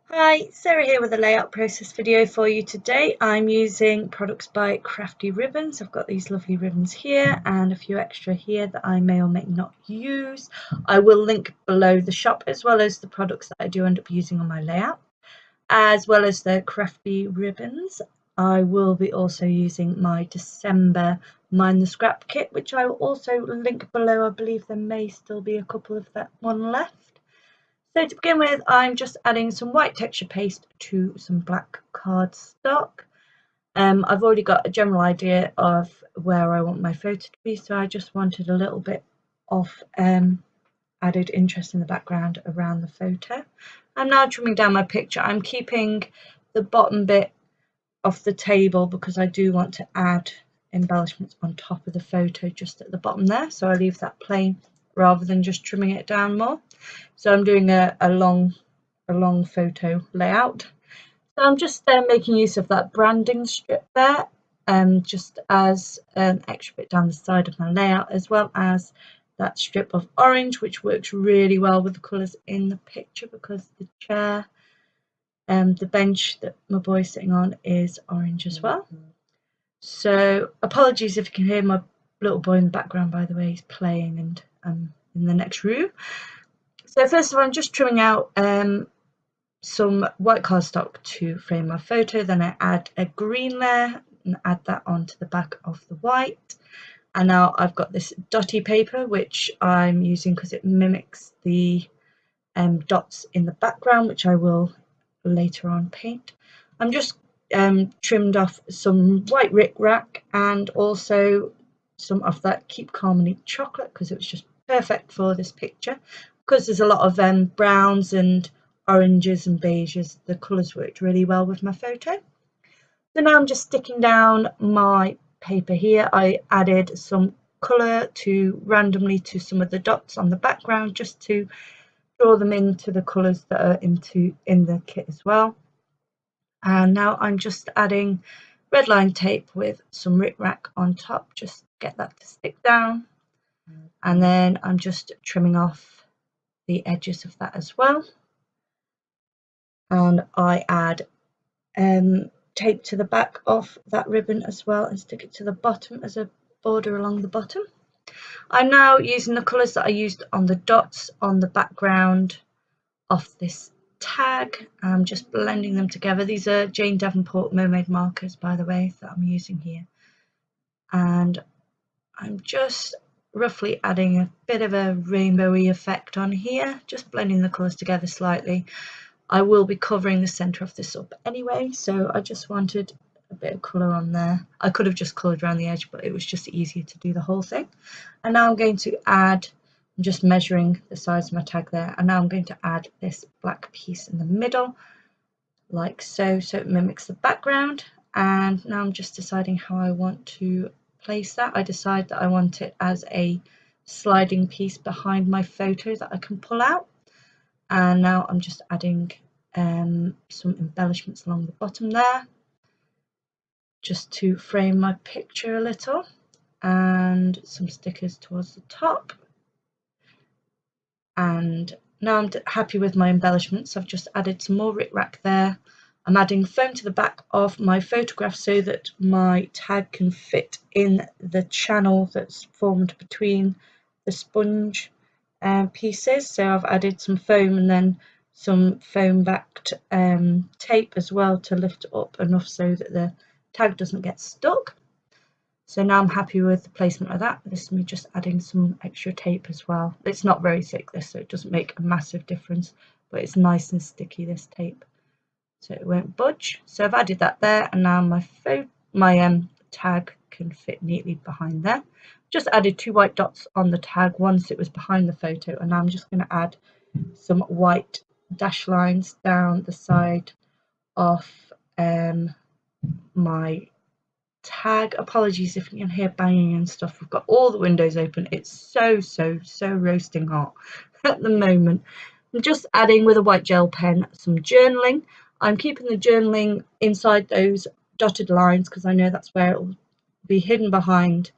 Hi, Sarah here with a layout process video for you today. I'm using products by Crafty Ribbons. I've got these lovely ribbons here and a few extra here that I may or may not use. I will link below the shop as well as the products that I do end up using on my layout, as well as the Crafty Ribbons. I will be also using my December Mind the Scrap kit, which I will also link below. I believe there may still be a couple of that one left. So to begin with, I'm just adding some white texture paste to some black cardstock. I've already got a general idea of where I want my photo to be, so I just wanted a little bit of added interest in the background around the photo. I'm now trimming down my picture. I'm keeping the bottom bit off the table because I do want to add embellishments on top of the photo just at the bottom there, so I leave that plain rather than just trimming it down more. So I'm doing a long photo layout. So I'm just making use of that branding strip there, just as an extra bit down the side of my layout, as well as that strip of orange, which works really well with the colours in the picture because the chair, the bench that my boy's sitting on is orange as well. So apologies if you can hear my little boy in the background, by the way, he's playing and in the next room. So first of all, I'm just trimming out some white cardstock to frame my photo. Then I add a green layer and add that onto the back of the white. And now I've got this dotty paper, which I'm using because it mimics the dots in the background, which I will later on paint. I'm just trimmed off some white Ric Rac and also some of that Keep Calm and Eat chocolate because it was just perfect for this picture. Because there's a lot of browns and oranges and beiges, the colours worked really well with my photo. So now I'm just sticking down my paper here. I added some colour randomly to some of the dots on the background just to draw them into the colours that are in the kit as well. And now I'm just adding red line tape with some Ric Rac on top, just get that to stick down. And then I'm just trimming off the edges of that as well. And I add tape to the back of that ribbon as well and stick it to the bottom as a border along the bottom. I'm now using the colours that I used on the dots on the background of this tag. I'm just blending them together. These are Jane Davenport Mermaid markers, by the way, that I'm using here. And I'm just roughly adding a bit of a rainbowy effect on here, just blending the colours together slightly. I will be covering the centre of this up anyway, so I just wanted a bit of colour on there. I could have just coloured around the edge, but it was just easier to do the whole thing. And now I'm going to add, I'm just measuring the size of my tag there, and now I'm going to add this black piece in the middle, like so, so it mimics the background. And now I'm just deciding how I want to place that. I decide that I want it as a sliding piece behind my photo that I can pull out. And now I'm just adding some embellishments along the bottom there, just to frame my picture a little, and some stickers towards the top. And now I'm happy with my embellishments. I've just added some more Ric Rac there. I'm adding foam to the back of my photograph so that my tag can fit in the channel that's formed between the sponge pieces. So I've added some foam and then some foam backed tape as well to lift it up enough so that the tag doesn't get stuck. So now I'm happy with the placement of that. This is me just adding some extra tape as well. It's not very thick, this, so it doesn't make a massive difference, but it's nice and sticky, this tape, so it won't budge. So I've added that there, and now my tag can fit neatly behind there. Just added 2 white dots on the tag once it was behind the photo, and now I'm just going to add some white dash lines down the side of my tag. Apologies if you can hear banging and stuff. We've got all the windows open. It's so roasting hot at the moment. I'm just adding with a white gel pen some journaling. I'm keeping the journaling inside those dotted lines because I know that's where it will be hidden behind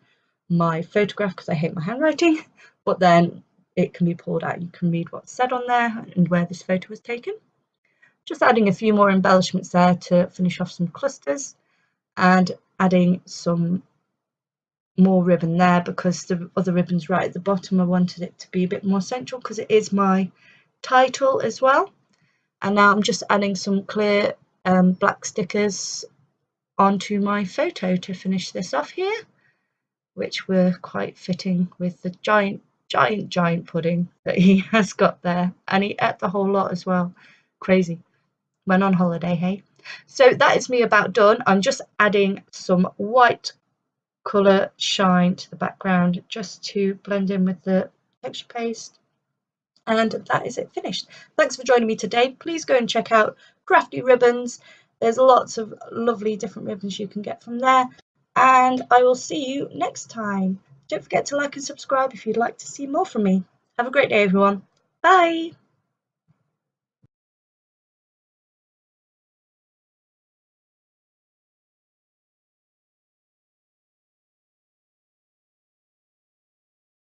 my photograph because I hate my handwriting, but then it can be pulled out. You can read what's said on there and where this photo was taken. Just adding a few more embellishments there to finish off some clusters, and adding some more ribbon there because the other ribbon's right at the bottom. I wanted it to be a bit more central because it is my title as well. And now I'm just adding some clear black stickers onto my photo to finish this off here, which were quite fitting with the giant pudding that he has got there. And he ate the whole lot as well. Crazy. Went on holiday, hey? So that is me about done. I'm just adding some white colour shine to the background just to blend in with the texture paste, and that is it finished. Thanks for joining me today. Please go and check out Crafty Ribbons. There's lots of lovely different ribbons you can get from there, and I will see you next time. Don't forget to like and subscribe if you'd like to see more from me. Have a great day, everyone. Bye.